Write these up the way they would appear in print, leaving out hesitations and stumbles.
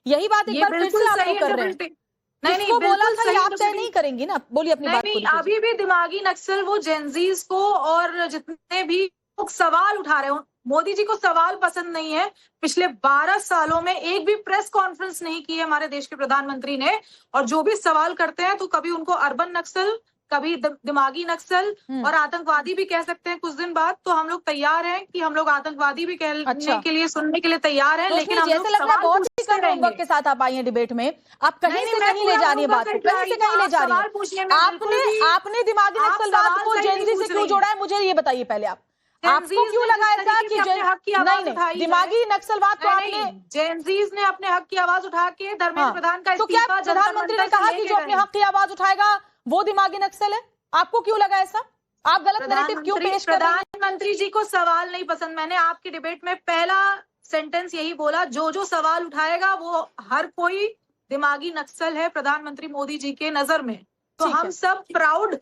यही बात एक बार फिर से आप लोग कर रहे हैं। नहीं, बोला था ये आप तय नहीं करेंगी ना, बोलिए अपनी बात। नहीं, अभी भी दिमागी नक्सल वो जेनजीज को और जितने भी लोग सवाल उठा रहे हो, मोदी जी को सवाल पसंद नहीं है। पिछले 12 सालों में एक भी प्रेस कॉन्फ्रेंस नहीं की है हमारे देश के प्रधानमंत्री ने, और जो भी सवाल करते हैं तो कभी उनको अर्बन नक्सल, कभी दिमागी नक्सल और आतंकवादी भी कह सकते हैं कुछ दिन बाद। तो हम लोग तैयार हैं कि हम लोग आतंकवादी भी कहने के लिए, सुनने के लिए तैयार हैं, लेकिन हम लोग सवाल पूछते रहेंगे। के साथ आप आई हैं डिबेट में, आप कहीं से कहीं ले जा रही है बात, कहीं से कहीं ले जा रही है। आपने दिमागी नक्सलवाद को जेनजी से क्यों जोड़ा है, मुझे ये बताइए पहले। आपको क्यों लगा ऐसा कि नहीं, दिमागी नक्सलवाद को आपने, जेनजीज ने अपने हक की आवाज उठा के धर्मेंद्र प्रधान का तो क्या प्रधानमंत्री ने कहा कि जो अपने हक की आवाज उठाएगा वो दिमागी नक्सल है? आपको क्यों लगा ऐसा? आप गलत नैरेटिव क्यों पेश कर रहे हैं? प्रधानमंत्री जी को सवाल नहीं पसंद। मैंने आपकी डिबेट में पहला सेंटेंस यही बोला, जो सवाल उठाएगा वो हर कोई दिमागी नक्सल है प्रधानमंत्री मोदी जी के नजर में। तो हम सब प्राउड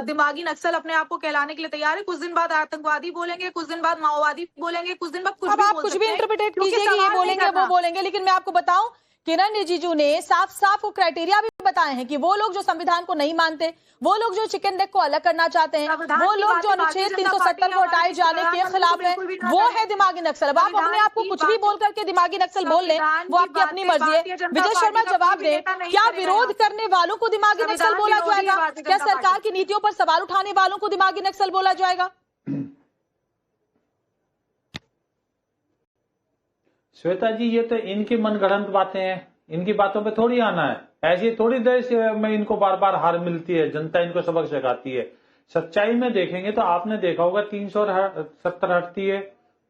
दिमागी नक्सल अपने आप को कहलाने के लिए तैयार है। कुछ दिन बाद आतंकवादी बोलेंगे, कुछ दिन बाद माओवादी बोलेंगे, कुछ दिन बाद कुछ भी इंटरप्रिटेट कीजिए, ये बोलेंगे वो बोलेंगे, लेकिन मैं आपको बताऊं किरण रिजिजू ने साफ साफ वो क्राइटेरिया भी बताए हैं कि वो लोग जो संविधान को नहीं मानते, वो लोग जो चिकन लेग को अलग करना चाहते हैं, वो लोग जो अनुच्छेद 370 को हटाए जाने के खिलाफ है, वो है दिमागी नक्सल। अब आप अपने आप को कुछ भी बोल करके दिमागी नक्सल बोल लें, वो आपकी अपनी मर्जी है। विजय शर्मा जवाब दें, क्या विरोध करने वालों को दिमागी नक्सल बोला जाएगा? क्या सरकार की नीतियों पर सवाल उठाने वालों को दिमागी नक्सल बोला जाएगा? श्वेता जी, ये तो इनकी मनगढ़ंत बातें हैं, इनकी बातों पे थोड़ी आना है। ऐसी थोड़ी देर में इनको बार बार हार मिलती है, जनता इनको सबक सिखाती है। सच्चाई में देखेंगे तो आपने देखा होगा 370 हटती है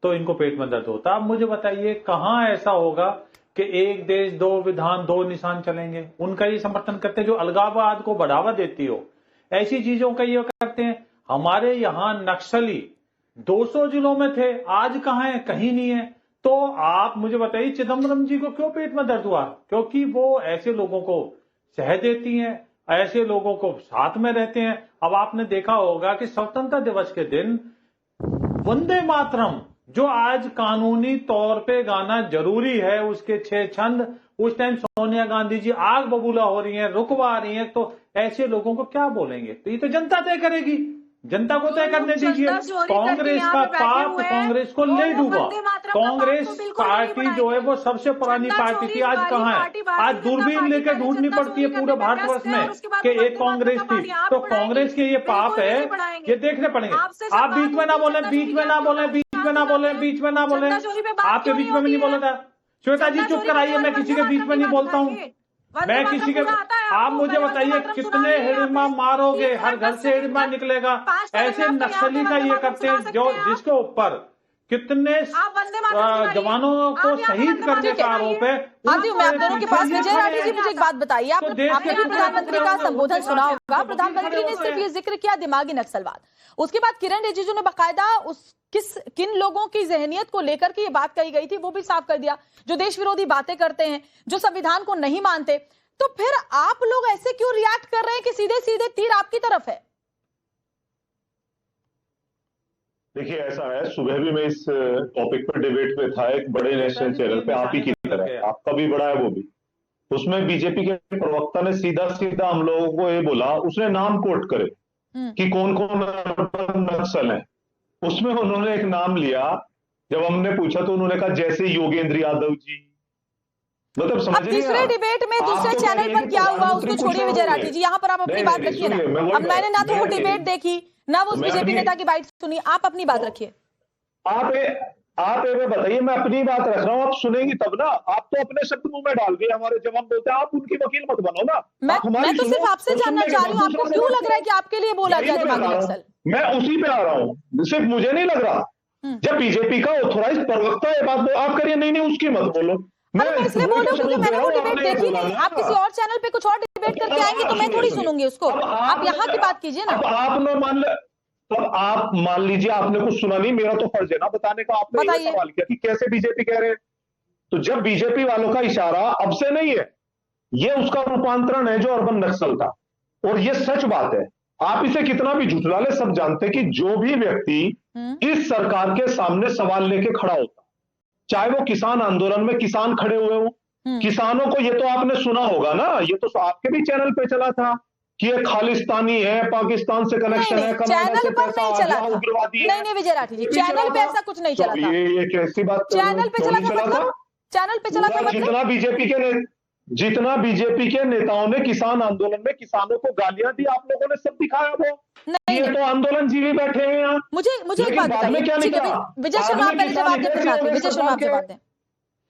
तो इनको पेट में दर्द होता है। अब मुझे बताइए कहाँ ऐसा होगा कि एक देश दो विधान दो निशान चलेंगे? उनका ये समर्थन करते हैं जो अलगाववाद को बढ़ावा देती हो, ऐसी चीजों का ये करते हैं। हमारे यहाँ नक्सली 200 जिलों में थे, आज कहाँ है? कहीं नहीं है। तो आप मुझे बताइए चिदम्बरम जी को क्यों पेट में दर्द हुआ? क्योंकि वो ऐसे लोगों को सह देती हैं, ऐसे लोगों को साथ में रहते हैं। अब आपने देखा होगा कि स्वतंत्रता दिवस के दिन वंदे मातरम जो आज कानूनी तौर पे गाना जरूरी है, उसके 6 छंद, उस टाइम सोनिया गांधी जी आग बबूला हो रही हैं, रुकवा रही हैं, तो ऐसे लोगों को क्या बोलेंगे? तो ये तो जनता तय करेगी, जनता को तय करने दीजिए। कांग्रेस का पाप कांग्रेस को ले डूबा। कांग्रेस पार्टी जो है वो सबसे पुरानी पार्टी थी, आज कहाँ है? आज दूरबीन लेकर ढूंढनी पड़ती है पूरे भारतवर्ष में कि एक कांग्रेस थी। तो कांग्रेस के ये पाप है, ये देखने पड़ेंगे। आप बीच में ना बोले, बीच में ना बोले, बीच में ना बोले, बीच में ना बोले। आपके बीच में नहीं बोला था। श्वेता जी चुप कराइए, मैं किसी के बीच में नहीं बोलता हूँ, मैं किसी के। आप मुझे बताइए कितने हिड़िम्बा मारोगे? हर घर से हिड़िम्बा निकलेगा। ऐसे नक्सली का ये करते हैं जो जिसके ऊपर कितने जवानों को शहीद करने का आरोप है। आती हूँ मैं आप दोनों के पास। विजय राठी जी, मुझे एक बात बताइए, आपने प्रधानमंत्री का संबोधन सुना होगा, प्रधानमंत्री ने सिर्फ ये जिक्र किया दिमागी नक्सलवाद, उसके बाद किरण रिजिजू ने बाकायदा किन लोगों की जहनियत को लेकर के ये बात कही गई थी वो भी साफ कर दिया, जो देश विरोधी बातें करते हैं, जो संविधान को नहीं मानते। तो फिर आप लोग ऐसे क्यों रिएक्ट कर रहे हैं कि सीधे सीधे तीर आपकी तरफ है? देखिए ऐसा है, सुबह भी मैं इस टॉपिक पर डिबेट पे था एक बड़े नेशनल चैनल पे, आप ही की तरह, आपका भी बड़ा है वो भी। उसमें बीजेपी के प्रवक्ता ने सीधा सीधा हम लोगों को ये बोला, उसने नाम कोट करे कि कौन कौन नक्सल है। उसमें उन्होंने एक नाम लिया, जब हमने पूछा तो उन्होंने कहा जैसे योगेंद्र यादव जी। मतलब समझ नहीं, तीसरे डिबेट में दूसरे चैनल पर क्या हुआ उसको छोड़िए विजय राठी जी, यहाँ पर आप अपनी बात रखिए ना। अब मैंने ना तो वो डिबेट देखी ना वो बीजेपी नेता की बात सुनी, आप अपनी बात रखिए। आप ये बताइए, मैं अपनी बात रख रहा हूँ, आप सुनेंगी तब ना। आप तो अपने शब्द मुंह में डाल के हमारे जवान बोलते हैं, आप उनकी वकील मत बनो ना। मैं तो सिर्फ आपसे जानना चाह रही हूँ, आपको क्यों लग रहा है कि आपके लिए बोला गया दिमागी नक्सल? मैं उसी पे आ रहा हूँ, सिर्फ मुझे नहीं लग रहा। जब बीजेपी का ऑथोराइज प्रवक्ता ये बात आप करिए, नहीं उसकी मत बोलो। मैं इसलिए बोल रही हूँ क्योंकि मैंने वो डिबेट देखी नहीं। आप किसी और चैनल पे कुछ और डिबेट करके आएंगे तो मैं थोड़ी सुनूंगी उसको। आप यहाँ की बात कीजिए ना। आप मान लीजिए आपने कुछ सुना नहीं, मेरा तो फर्ज है ना बताने का। आपने ये सवाल किया कि कैसे बीजेपी कह रहे हैं, तो जब बीजेपी वालों का इशारा अब से नहीं है, ये उसका रूपांतरण है जो अर्बन नक्सल था, और ये सच बात है। आप इसे कितना भी झुठला ले, सब जानते हैं कि जो भी व्यक्ति इस सरकार के सामने सवाल लेके खड़ा होता, चाहे वो किसान आंदोलन में किसान खड़े हुए हो, किसानों को, ये तो आपने सुना होगा ना, ये तो आपके भी चैनल पे चला था कि ये खालिस्तानी है, पाकिस्तान से कनेक्शन है, चैनल पर नहीं चला था। उग्रवादी है। नहीं विजय राठी जी, चैनल पे ऐसा कुछ नहीं चला था। ये कैसी बात? चैनल पे चला था मतलब? चैनल पे चला था मतलब? जितना बीजेपी के नेताओं ने किसान आंदोलन में किसानों को गालियां दी, आप लोगों ने सब दिखाया वो। नहीं, ये तो आंदोलन जीवी बैठे हैं यहाँ। मुझे एक बात बताइए, ठीक है विजय शर्मा, आप पहले जवाब दें, विजय शर्मा आप जवाब दें।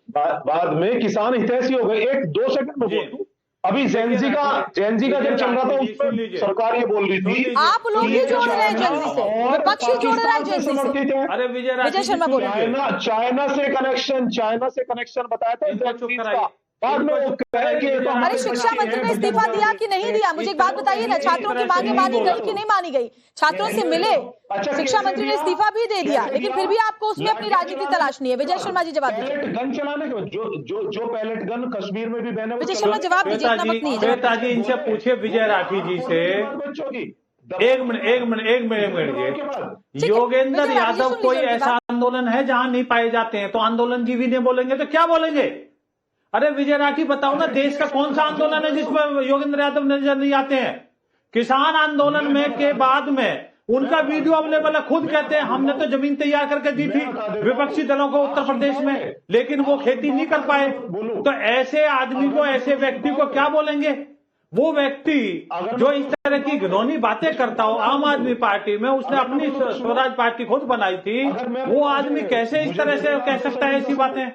बाद में किसान हितैषी हो गए। 1-2 सेकंड में बोल दूं, अभी जेनजी का जब चल रहा था उसमें सरकार ये बोल रही थी, आप लोग ही जोड़ रहे हैं जेनजी से, विपक्ष ही जोड़ रहा है जेनजी से। अरे विजय शर्मा बोले चाइना से कनेक्शन बताया था जेनजी का। बाद में वो कहे कि ये तो अरे शिक्षा मंत्री ने इस्तीफा दिया कि नहीं दिया? मुझे एक बात बताइए ना, छात्रों की मांगे मानी गई कि नहीं मानी गई? छात्रों से मिले, शिक्षा मंत्री ने इस्तीफा भी दे दिया, लेकिन फिर भी आपको उसमें अपनी राजनीति तलाशनी है। विजय शर्मा जी जवाब दीजिए। गन चलाने के जो पैलेट गन कश्मीर में भी बैन है, विजय शर्मा जवाब दीजिए, इतना मत नहीं। श्वेता जी इनसे पूछिए विजय राठी जी से। एक मिनट जी, योगेंद्र यादव कोई ऐसा आंदोलन है जहां नहीं पाए जाते हैं? तो आंदोलन जीवी ने बोलेंगे तो क्या बोलेंगे? अरे विजय राठी बताओ ना, देश का कौन सा आंदोलन है जिसमें योगेंद्र यादव नजर नहीं आते हैं? किसान आंदोलन में के बाद में उनका वीडियो अवेलेबल है, खुद कहते हैं हमने तो जमीन तैयार करके दी थी विपक्षी दलों को उत्तर प्रदेश में, लेकिन वो खेती नहीं कर पाए। तो ऐसे आदमी को, ऐसे व्यक्ति को क्या बोलेंगे? वो व्यक्ति जो इस तरह की घिनौनी बातें करता हो आम आदमी पार्टी में, उसने अपनी स्वराज पार्टी खुद बनाई थी, वो आदमी कैसे इस तरह से कह सकता है ऐसी बातें?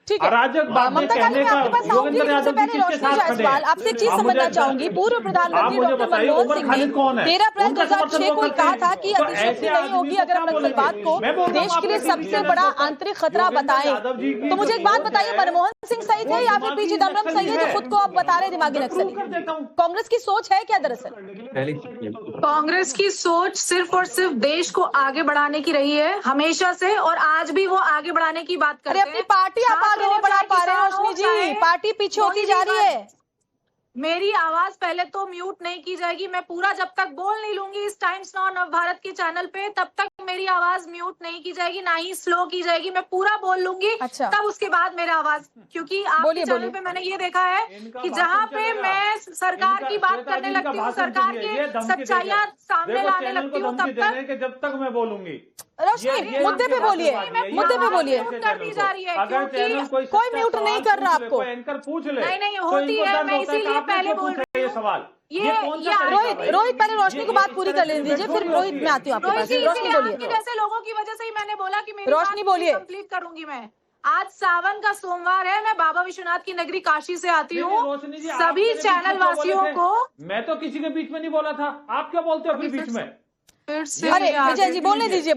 ठीक है, ममता कहने का आपके पास आऊंगी, लेकिन उससे पहले रोशनी जायसवाल, आपसे एक चीज समझना चाहूंगी। पूर्व प्रधानमंत्री डॉक्टर मनमोहन सिंह ने 13 अप्रैल 2006 को कहा था कि अतिशयोक्ति नहीं होगी अगर हम नक्सलवाद को देश के लिए सबसे बड़ा आंतरिक खतरा बताएं। तो मुझे एक बात बताइए, मनमोहन सिंह सही थे या फिर पी चिदम्बरम सही है जो खुद को आप बता रहे दिमागी नक्सली? कांग्रेस की सोच है क्या दरअसल? कांग्रेस की सोच सिर्फ और सिर्फ देश को आगे बढ़ाने की रही है हमेशा से, और आज भी वो आगे बढ़ाने की बात करते हैं। अपनी पार्टी आप आगे नहीं बढ़ा पा रहे हैं रोशनी जी, पार्टी पीछे होती जा रही है। मेरी आवाज पहले तो म्यूट नहीं की जाएगी, मैं पूरा जब तक बोल नहीं लूंगी इस टाइम्स नाउ नव भारत के चैनल पे, तब तक मेरी आवाज म्यूट नहीं की जाएगी, ना ही स्लो की जाएगी। मैं पूरा बोल लूंगी, अच्छा। तब उसके बाद मेरा आवाज, क्योंकि आपके चैनल पे मैंने ये देखा है कि जहाँ पे मैं सरकार की बात करने लगती हूँ, सरकार के सच्चाइयाँ सामने लाने लगती हूँ, जब तक मैं बोलूंगी। रोशनी मुद्दे पे बोलिए, मुद्दे पे बोलिए। कर दी जा रही है क्योंकि कोई म्यूट नहीं कर रहा आपको। एंकर पूछ ले, नहीं होती है, मैं इसीलिए पहले बोल रही हूँ सवाल। ये रोहित पहले रोशनी को बात पूरी कर लेने दीजिए, फिर रोहित में आती हूँ आपके पास। रोशनी बोलिए। जैसे लोगों की वजह से ही मैंने बोला कि मेरी रोशनी बोलिए। कंप्लीट करूंगी मैं। आज सावन का सोमवार है, मैं बाबा विश्वनाथ की नगरी काशी से आती हूँ। सभी चैनल वासियों को, मैं तो किसी के बीच में नहीं बोला था, आप क्या बोलते हो फिर बीच में? अरे विजय जी बोलने दीजिए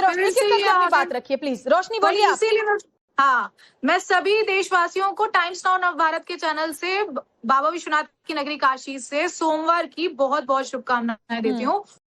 रोशनी की अपनी बात रखिए प्लीज। रोशनी बोलिए आप। इसीलिए हाँ, मैं सभी देशवासियों को टाइम्स नाउ नव भारत के चैनल से बाबा विश्वनाथ की नगरी काशी से सोमवार की बहुत बहुत शुभकामनाएं देती हूँ।